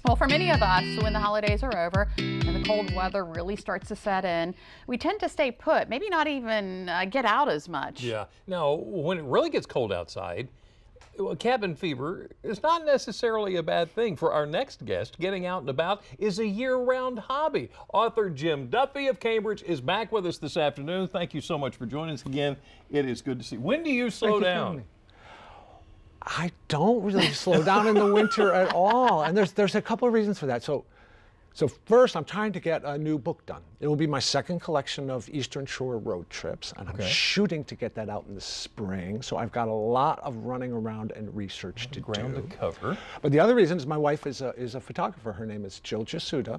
Well, for many of us, when the holidays are over and the cold weather really starts to set in, we tend to stay put, maybe not even get out as much. Yeah. Now, when it really gets cold outside, cabin fever is not necessarily a bad thing. For our next guest, getting out and about is a year-round hobby. Author Jim Duffy of Cambridge is back with us this afternoon. Thank you so much for joining us again. It is good to see you. When do you slow down? I don't really slow down in the winter at all, and there's a couple of reasons for that. So first, I'm trying to get a new book done. It will be my second collection of Eastern Shore road trips, and I'm shooting to get that out in the spring. So I've got a lot of running around and research to Ground do. to cover. But the other reason is my wife is a photographer. Her name is Jill Jasuda.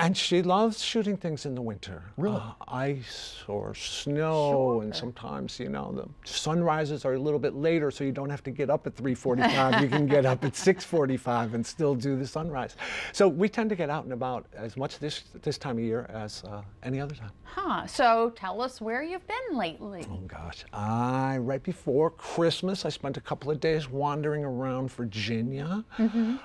And she loves shooting things in the winter. Really? Ice or snow, and sometimes, you know, the sunrises are a little bit later, so you don't have to get up at 3:45. You can get up at 6:45 and still do the sunrise. So we tend to get out and about as much this time of year as any other time. Huh. So tell us where you've been lately. Oh gosh, right before Christmas, I spent a couple of days wandering around Virginia.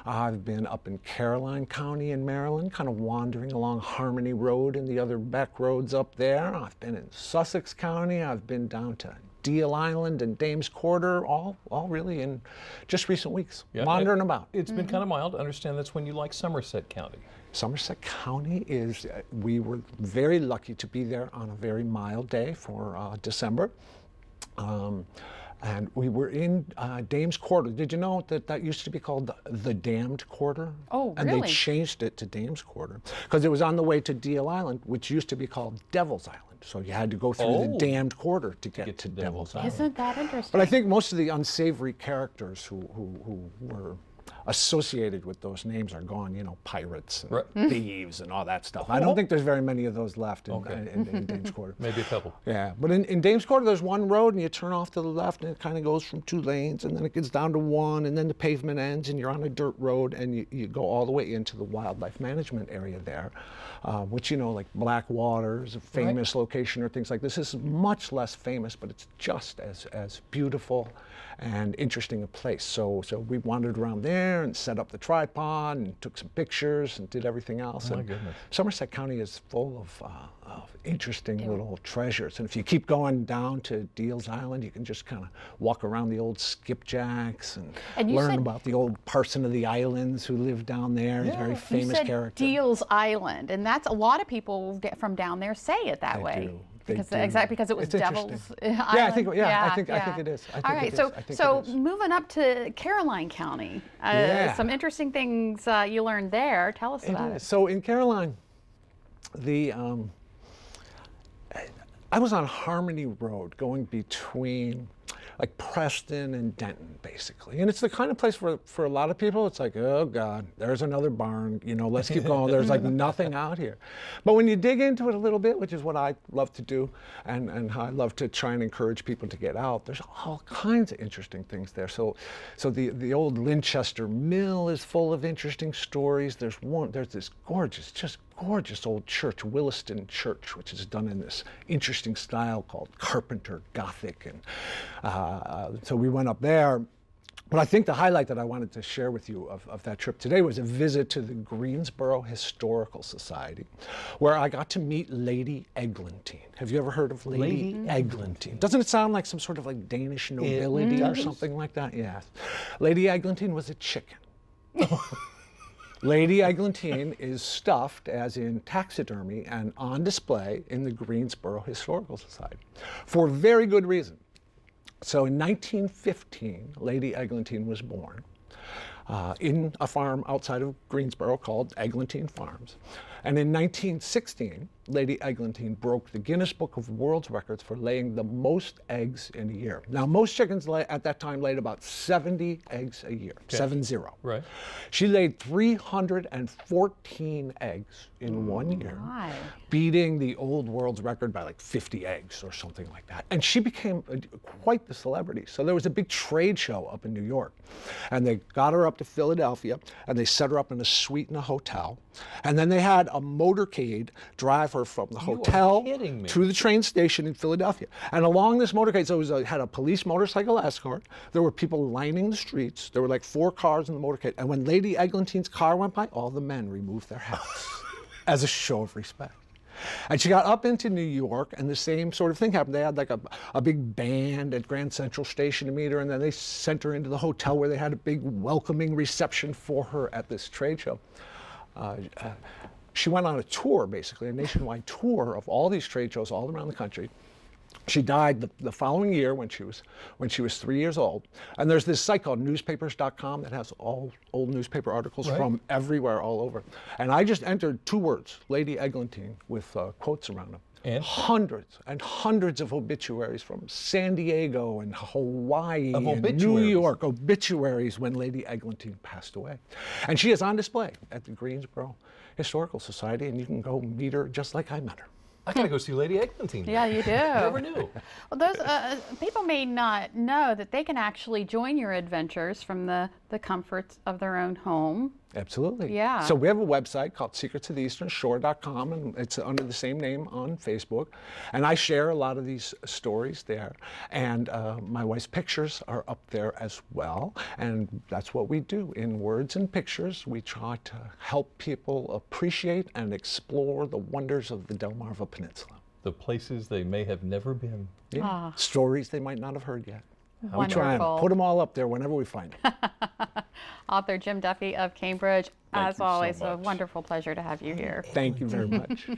I've been up in Caroline County in Maryland, kind of wandering along Harmony Road and the other back roads up there. I've been in Sussex County. I've been down to Deal Island and Dames Quarter, all really in just recent weeks, wandering about. It's been kind of mild. I understand that's when you like Somerset County. Somerset County is, we were very lucky to be there on a very mild day for December. And we were in Dames Quarter. Did you know that used to be called the Damned Quarter? Oh, and really? they changed it to Dames Quarter because it was on the way to Deal Island, which used to be called Devil's Island. So you had to go through the Damned Quarter to get to Devil's Island. Isn't that interesting? But I think most of the unsavory characters who were associated with those names are gone, you know, pirates and thieves and all that stuff. I don't think there's very many of those left in Dames Quarter. Maybe a couple. Yeah, but in Dames Quarter, there's one road and you turn off to the left and it kind of goes from 2 lanes and then it gets down to 1 and then the pavement ends and you're on a dirt road and you go all the way into the wildlife management area there, which, you know, like Blackwater is a famous location or things like this. This is much less famous, but it's just as beautiful and interesting a place. So we wandered around there and set up the tripod and took some pictures and did everything else. Oh my goodness. Somerset County is full of interesting little treasures. And if you keep going down to Deal's Island, you can just kind of walk around the old skipjacks and learn about the old parson of the islands who lived down there. He's a very famous character. Deal's Island, and that's a lot of people from down there say it that way. Because it was Devil's Island. Yeah, I think it is. All right, so moving up to Caroline County, some interesting things you learned there. Tell us about it. So in Caroline, I was on Harmony Road going between like Preston and Denton, basically. And it's the kind of place for a lot of people, it's like, oh God, there's another barn, you know, let's keep going. There's like nothing out here. But when you dig into it a little bit, which is what I love to do, and how I love to try and encourage people to get out, there's all kinds of interesting things there. So the old Linchester Mill is full of interesting stories. There's this gorgeous old church, Williston Church, which is done in this interesting style called Carpenter Gothic. And so we went up there. But I think the highlight that I wanted to share with you of that trip today was a visit to the Greensboro Historical Society, where I got to meet Lady Eglantine. Have you ever heard of Lady Eglantine? Doesn't it sound like some sort of like Danish nobility or something like that? Yes. Lady Eglantine was a chicken. Lady Eglantine is stuffed, as in taxidermy, and on display in the Greensboro Historical Society for very good reason. So in 1915, Lady Eglantine was born in a farm outside of Greensboro called Eglantine Farms. And in 1916, Lady Eglantine broke the Guinness Book of World Records for laying the most eggs in a year. Now, most chickens at that time laid about 70 eggs a year, 70. Right. She laid 314 eggs in 1 year, beating the old world's record by like 50 eggs or something like that. And she became quite the celebrity. So there was a big trade show up in New York, and they got her up up to Philadelphia, and they set her up in a suite in a hotel. And then they had a motorcade drive her from the hotel to the train station in Philadelphia. And along this motorcade, so it was had a police motorcycle escort. There were people lining the streets. There were like 4 cars in the motorcade. And when Lady Eglinton's car went by, all the men removed their hats as a show of respect. And she got up into New York, and the same sort of thing happened. They had like a big band at Grand Central Station to meet her, and then they sent her into the hotel where they had a big welcoming reception for her at this trade show. She went on a tour, basically, a nationwide tour of all these trade shows all around the country. She died the following year when she was 3 years old. And there's this site called newspapers.com that has all old newspaper articles from everywhere, all over. And I just entered 2 words, Lady Eglantine, with quotes around them. And hundreds and hundreds of obituaries from San Diego and Hawaii and New York, obituaries when Lady Eglantine passed away. And she is on display at the Greensboro Historical Society, and you can go meet her just like I met her. I gotta go see Lady Eglantine. Yeah, you do. Never knew. Well, those people may not know that they can actually join your adventures from the comforts of their own home. Absolutely. Yeah. So we have a website called secretsoftheeasternshore.com, and it's under the same name on Facebook. And I share a lot of these stories there. And my wife's pictures are up there as well. And that's what we do. In words and pictures, we try to help people appreciate and explore the wonders of the Delmarva Peninsula. The places they may have never been. Yeah. Stories they might not have heard yet. Wonderful. We try and put them all up there whenever we find them. Author Jim Duffy of Cambridge, as always, so a wonderful pleasure to have you here. Thank you very much.